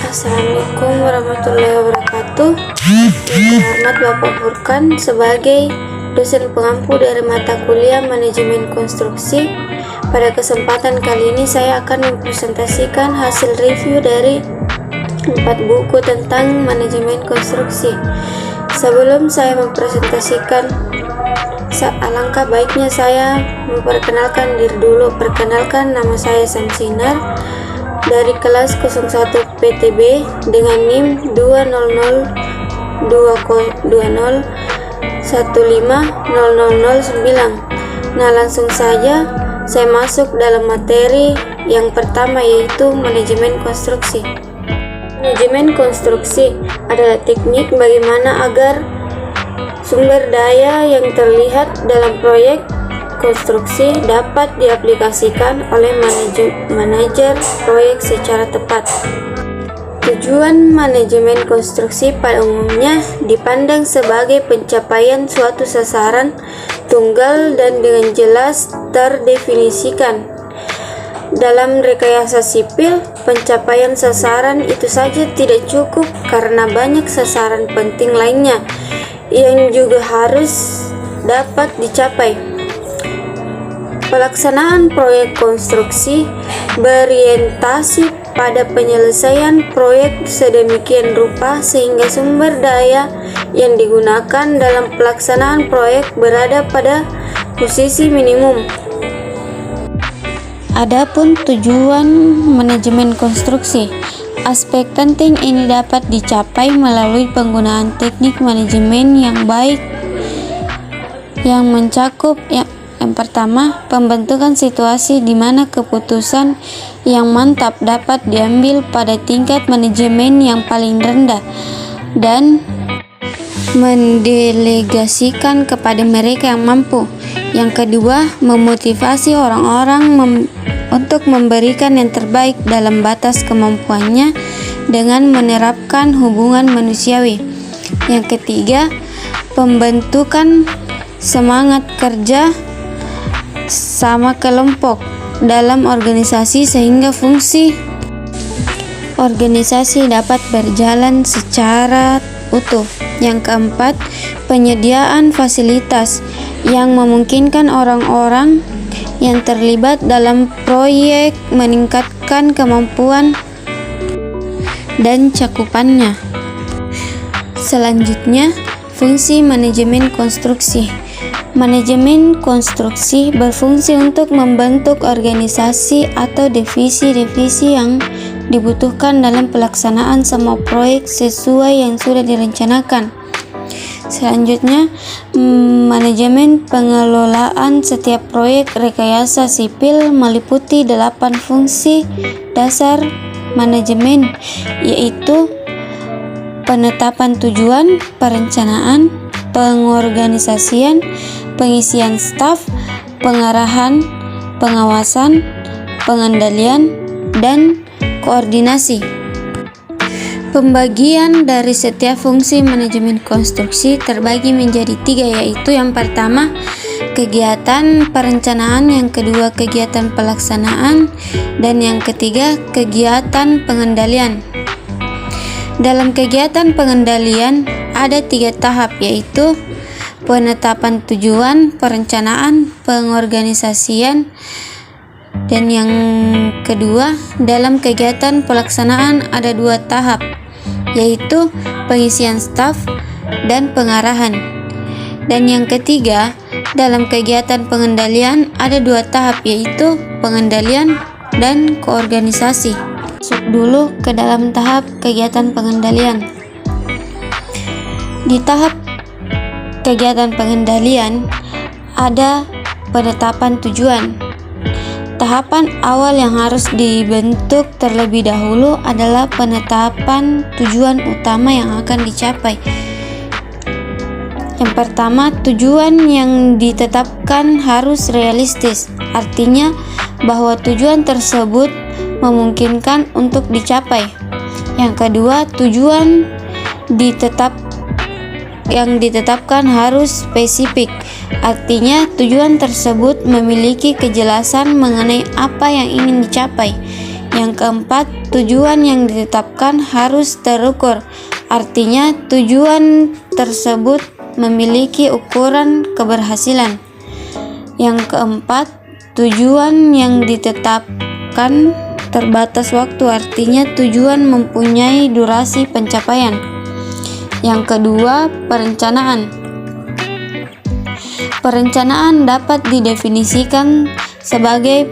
Assalamualaikum warahmatullahi wabarakatuh. Yang terhormat Bapak Furkan sebagai dosen pengampu dari mata kuliah Manajemen Konstruksi. Pada kesempatan kali ini saya akan mempresentasikan hasil review dari 4 buku tentang manajemen konstruksi. Sebelum saya mempresentasikan, alangkah baiknya saya memperkenalkan diri dulu. Perkenalkan, nama saya Samsinar dari kelas 01 PTB dengan NIM 20020150009. Nah, langsung saja saya masuk dalam materi yang pertama, yaitu manajemen konstruksi. Manajemen konstruksi adalah teknik bagaimana agar sumber daya yang terlihat dalam proyek konstruksi dapat diaplikasikan oleh manajer proyek secara tepat. Tujuan manajemen konstruksi pada umumnya dipandang sebagai pencapaian suatu sasaran tunggal dan dengan jelas terdefinisikan. Dalam rekayasa sipil, pencapaian sasaran itu saja tidak cukup karena banyak sasaran penting lainnya yang juga harus dapat dicapai. Pelaksanaan proyek konstruksi berorientasi pada penyelesaian proyek sedemikian rupa sehingga sumber daya yang digunakan dalam pelaksanaan proyek berada pada posisi minimum. Adapun tujuan manajemen konstruksi, aspek penting ini dapat dicapai melalui penggunaan teknik manajemen yang baik yang mencakup yang pertama, pembentukan situasi di mana keputusan yang mantap dapat diambil pada tingkat manajemen yang paling rendah dan mendelegasikan kepada mereka yang mampu. Yang kedua, memotivasi orang-orang untuk memberikan yang terbaik dalam batas kemampuannya dengan menerapkan hubungan manusiawi. Yang ketiga, pembentukan semangat kerja sama kelompok dalam organisasi sehingga fungsi organisasi dapat berjalan secara utuh. Yang keempat, penyediaan fasilitas yang memungkinkan orang-orang yang terlibat dalam proyek meningkatkan kemampuan dan cakupannya. Selanjutnya, fungsi manajemen konstruksi. Manajemen konstruksi berfungsi untuk membentuk organisasi atau divisi-divisi yang dibutuhkan dalam pelaksanaan semua proyek sesuai yang sudah direncanakan. Selanjutnya, manajemen pengelolaan setiap proyek rekayasa sipil meliputi 8 fungsi dasar manajemen, yaitu penetapan tujuan, perencanaan, pengorganisasian, pengisian staf, pengarahan, pengawasan, pengendalian, dan koordinasi. Pembagian dari setiap fungsi manajemen konstruksi terbagi menjadi 3, yaitu yang pertama, kegiatan perencanaan, yang kedua, kegiatan pelaksanaan, dan yang ketiga, kegiatan pengendalian. Dalam kegiatan pengendalian ada 3 tahap, yaitu penetapan tujuan, perencanaan, pengorganisasian, dan yang kedua, dalam kegiatan pelaksanaan ada 2 tahap, yaitu pengisian staf dan pengarahan. Dan yang ketiga, dalam kegiatan pengendalian ada 2 tahap, yaitu pengendalian dan koorganisasi. Masuk dulu ke dalam tahap kegiatan pengendalian. Di tahap kegiatan pengendalian ada penetapan tujuan. Tahapan awal yang harus dibentuk terlebih dahulu adalah penetapan tujuan utama yang akan dicapai. Yang pertama, tujuan yang ditetapkan harus realistis, artinya bahwa tujuan tersebut memungkinkan untuk dicapai. Yang kedua, tujuan yang ditetapkan harus spesifik, artinya tujuan tersebut memiliki kejelasan mengenai apa yang ingin dicapai. Yang keempat, tujuan yang ditetapkan harus terukur. Artinya, tujuan tersebut memiliki ukuran keberhasilan. Yang keempat, tujuan yang ditetapkan terbatas waktu. Artinya, tujuan mempunyai durasi pencapaian. Yang kedua, perencanaan. Perencanaan dapat didefinisikan sebagai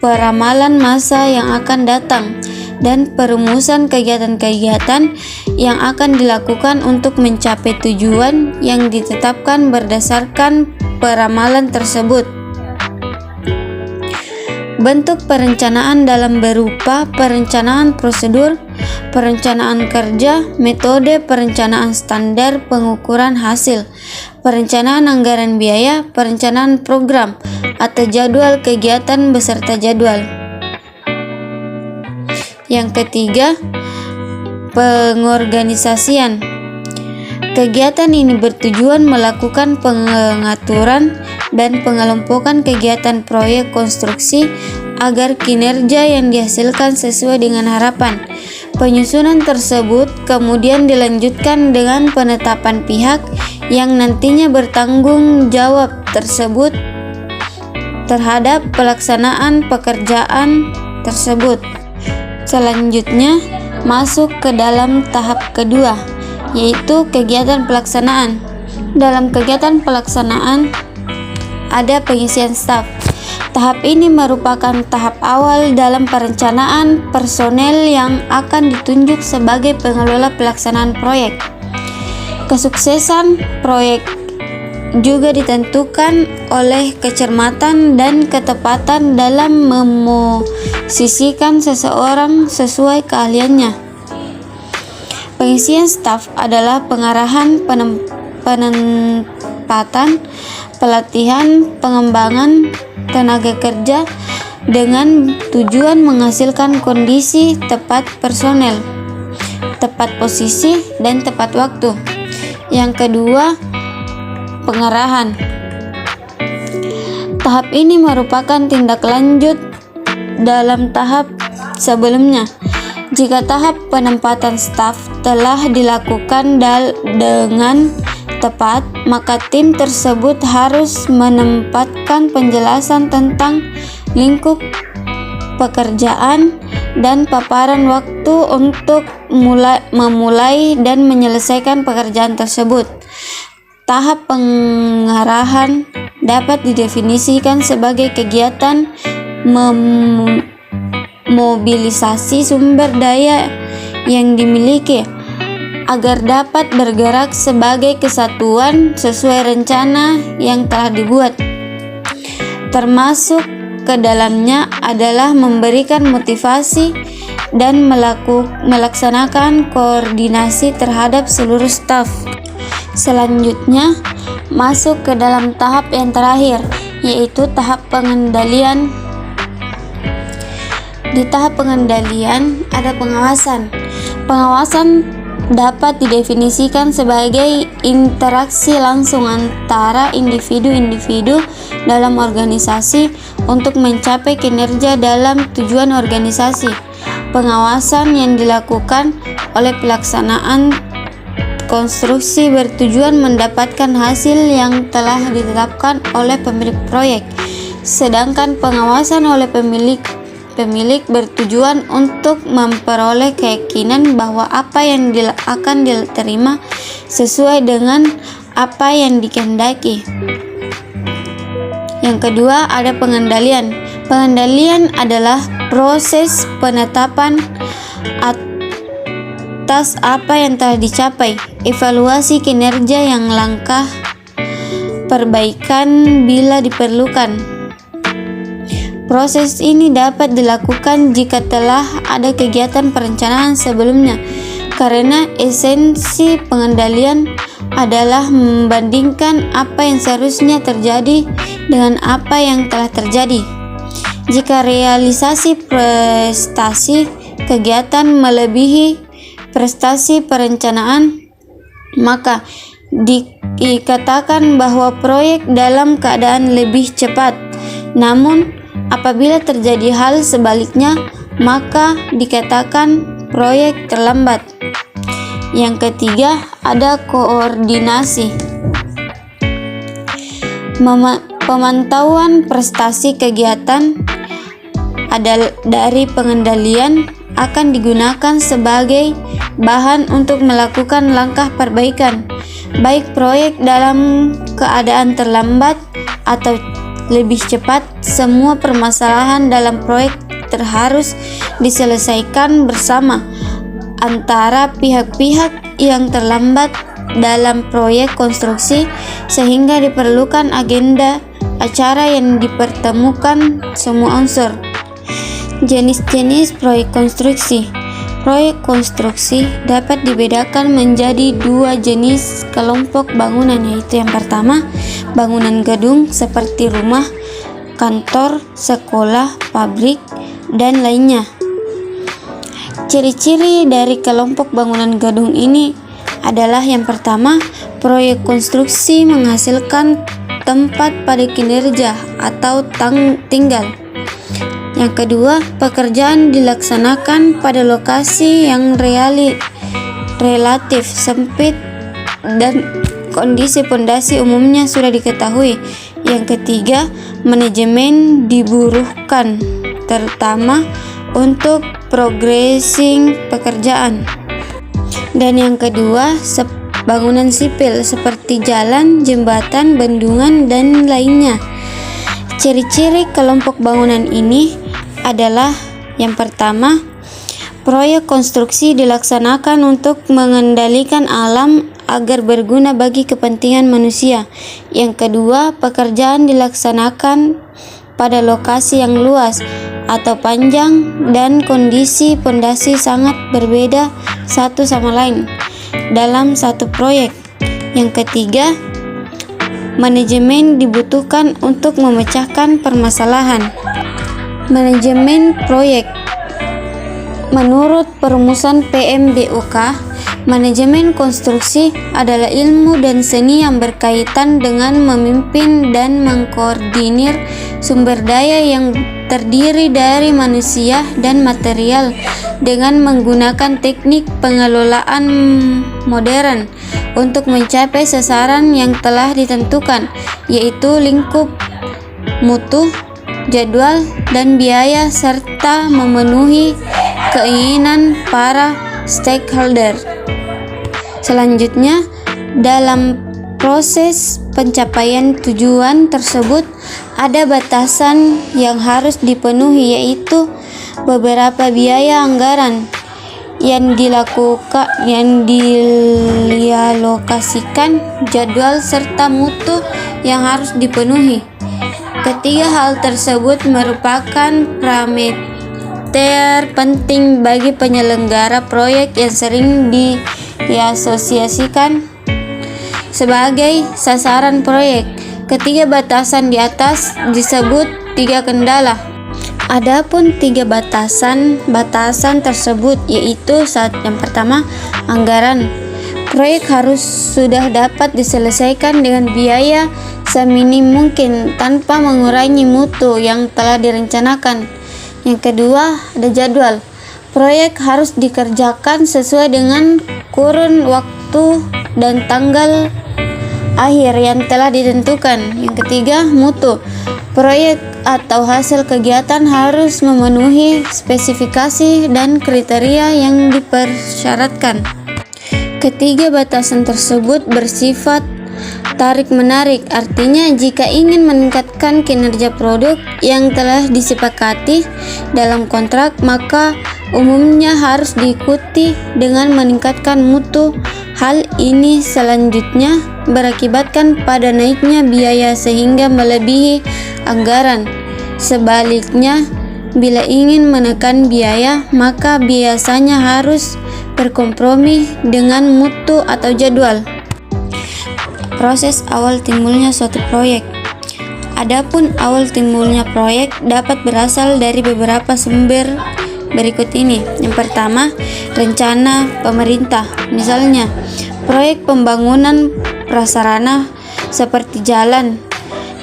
peramalan masa yang akan datang dan perumusan kegiatan-kegiatan yang akan dilakukan untuk mencapai tujuan yang ditetapkan berdasarkan peramalan tersebut. Bentuk perencanaan dalam berupa perencanaan prosedur, perencanaan kerja, metode perencanaan standar pengukuran hasil, perencanaan anggaran biaya, perencanaan program atau jadwal kegiatan beserta jadwal. Yang ketiga, pengorganisasian. Kegiatan ini bertujuan melakukan pengaturan dan pengelompokan kegiatan proyek konstruksi agar kinerja yang dihasilkan sesuai dengan harapan. Penyusunan tersebut kemudian dilanjutkan dengan penetapan pihak yang nantinya bertanggung jawab tersebut terhadap pelaksanaan pekerjaan tersebut. Selanjutnya, masuk ke dalam tahap kedua, yaitu kegiatan pelaksanaan. Dalam kegiatan pelaksanaan ada pengisian staf. Tahap ini merupakan tahap awal dalam perencanaan personel yang akan ditunjuk sebagai pengelola pelaksanaan proyek. Kesuksesan proyek juga ditentukan oleh kecermatan dan ketepatan dalam memosisikan seseorang sesuai keahliannya. Pengisian staf adalah pengarahan, penempatan, pelatihan, pengembangan tenaga kerja dengan tujuan menghasilkan kondisi tepat personel, tepat posisi, dan tepat waktu. Yang kedua, pengarahan. Tahap ini merupakan tindak lanjut dalam tahap sebelumnya. Jika tahap penempatan staf telah dilakukan dengan tepat, maka tim tersebut harus menempatkan penjelasan tentang lingkup pekerjaan dan paparan waktu untuk memulai dan menyelesaikan pekerjaan tersebut. Tahap pengarahan dapat didefinisikan sebagai kegiatan mobilisasi sumber daya yang dimiliki agar dapat bergerak sebagai kesatuan sesuai rencana yang telah dibuat. Termasuk ke dalamnya adalah memberikan motivasi dan melaksanakan koordinasi terhadap seluruh staf. Selanjutnya, masuk ke dalam tahap yang terakhir, yaitu tahap pengendalian. Di tahap pengendalian ada pengawasan. Pengawasan dapat didefinisikan sebagai interaksi langsung antara individu-individu dalam organisasi untuk mencapai kinerja dalam tujuan organisasi. Pengawasan yang dilakukan oleh pelaksanaan konstruksi bertujuan mendapatkan hasil yang telah ditetapkan oleh pemilik proyek, sedangkan pengawasan oleh pemilik bertujuan untuk memperoleh keyakinan bahwa apa yang akan diterima sesuai dengan apa yang dikehendaki. Yang kedua ada pengendalian. Pengendalian adalah proses penetapan atas apa yang telah dicapai, evaluasi kinerja yang langkah perbaikan bila diperlukan. Proses ini dapat dilakukan jika telah ada kegiatan perencanaan sebelumnya, karena esensi pengendalian adalah membandingkan apa yang seharusnya terjadi dengan apa yang telah terjadi. Jika realisasi prestasi kegiatan melebihi prestasi perencanaan, maka dikatakan bahwa proyek dalam keadaan lebih cepat. Namun, apabila terjadi hal sebaliknya, maka dikatakan proyek terlambat. Yang ketiga, ada koordinasi. Pemantauan prestasi kegiatan dari pengendalian akan digunakan sebagai bahan untuk melakukan langkah perbaikan, baik proyek dalam keadaan terlambat atau lebih cepat. Semua permasalahan dalam proyek harus diselesaikan bersama antara pihak-pihak yang terlambat dalam proyek konstruksi, sehingga diperlukan agenda acara yang dipertemukan semua unsur. Jenis-jenis proyek konstruksi. Proyek konstruksi dapat dibedakan menjadi dua jenis kelompok bangunan, yaitu yang pertama, bangunan gedung seperti rumah, kantor, sekolah, pabrik, dan lainnya. Ciri-ciri dari kelompok bangunan gedung ini adalah yang pertama, proyek konstruksi menghasilkan tempat pada kinerja atau tinggal. Yang kedua, pekerjaan dilaksanakan pada lokasi yang relatif sempit dan kondisi pondasi umumnya sudah diketahui. Yang ketiga, manajemen dibutuhkan terutama untuk progressing pekerjaan. Dan yang kedua, bangunan sipil seperti jalan, jembatan, bendungan, dan lainnya. Ciri-ciri kelompok bangunan ini adalah yang pertama, proyek konstruksi dilaksanakan untuk mengendalikan alam agar berguna bagi kepentingan manusia. Yang kedua, pekerjaan dilaksanakan pada lokasi yang luas atau panjang dan kondisi pondasi sangat berbeda satu sama lain dalam satu proyek. Yang ketiga, manajemen dibutuhkan untuk memecahkan permasalahan. Manajemen proyek. Menurut perumusan PMBOK, manajemen konstruksi adalah ilmu dan seni yang berkaitan dengan memimpin dan mengkoordinir sumber daya yang terdiri dari manusia dan material dengan menggunakan teknik pengelolaan modern untuk mencapai sasaran yang telah ditentukan, yaitu lingkup, mutu, jadwal, dan biaya, serta memenuhi keinginan para stakeholder. Selanjutnya, dalam proses pencapaian tujuan tersebut ada batasan yang harus dipenuhi, yaitu beberapa biaya anggaran yang dialokasikan, jadwal, serta mutu yang harus dipenuhi. Ketiga hal tersebut merupakan parameter penting bagi penyelenggara proyek yang sering diasosiasikan sebagai sasaran proyek. Ketiga batasan di atas disebut tiga kendala. Adapun tiga batasan tersebut yaitu yang pertama, anggaran. Proyek harus sudah dapat diselesaikan dengan biaya seminim mungkin tanpa mengurangi mutu yang telah direncanakan. Yang kedua, ada jadwal. Proyek harus dikerjakan sesuai dengan kurun waktu dan tanggal akhir yang telah ditentukan. Yang ketiga, mutu. Proyek atau hasil kegiatan harus memenuhi spesifikasi dan kriteria yang dipersyaratkan. Ketiga batasan tersebut bersifat tarik-menarik, artinya jika ingin meningkatkan kinerja produk yang telah disepakati dalam kontrak, maka umumnya harus diikuti dengan meningkatkan mutu. Hal ini selanjutnya berakibatkan pada naiknya biaya sehingga melebihi anggaran. Sebaliknya, bila ingin menekan biaya, maka biasanya harus berkompromi dengan mutu atau jadwal. Proses awal timbulnya suatu proyek. Adapun awal timbulnya proyek dapat berasal dari beberapa sumber berikut ini. Yang pertama, rencana pemerintah. Misalnya, proyek pembangunan prasarana seperti jalan,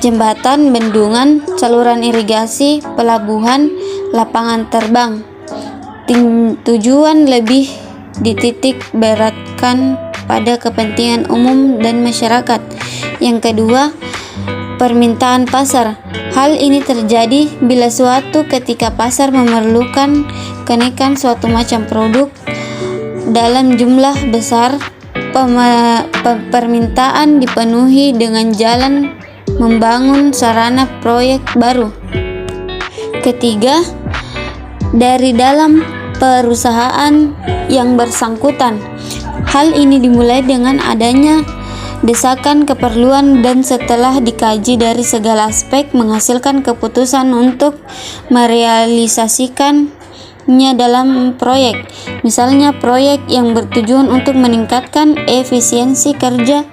jembatan, bendungan, saluran irigasi, pelabuhan, lapangan terbang. tujuan lebih dititik beratkan pada kepentingan umum dan masyarakat. Yang kedua, permintaan pasar. Hal ini terjadi bila suatu ketika pasar memerlukan kenaikan suatu macam produk dalam jumlah besar, permintaan dipenuhi dengan jalan membangun sarana proyek baru. Ketiga, dari dalam perusahaan yang bersangkutan. Hal ini dimulai dengan adanya desakan keperluan dan setelah dikaji dari segala aspek menghasilkan keputusan untuk merealisasikannya dalam proyek. Misalnya proyek yang bertujuan untuk meningkatkan efisiensi kerja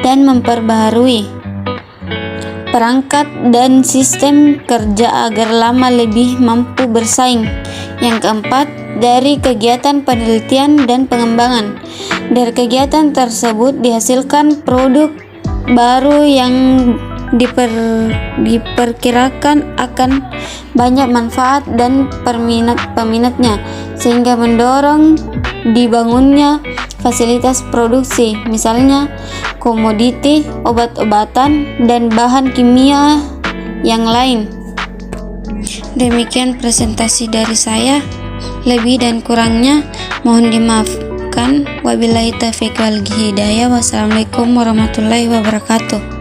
dan memperbaharui perangkat dan sistem kerja agar lama lebih mampu bersaing. Yang keempat, dari kegiatan penelitian dan pengembangan. Dari kegiatan tersebut dihasilkan produk baru yang diperkirakan akan banyak manfaat dan peminatnya, sehingga mendorong dibangunnya fasilitas produksi, misalnya komoditi, obat-obatan, dan bahan kimia yang lain. Demikian presentasi dari saya. Lebih dan kurangnya mohon dimaafkan. Wabillahi taufiq wal hidayah. Wassalamualaikum warahmatullahi wabarakatuh.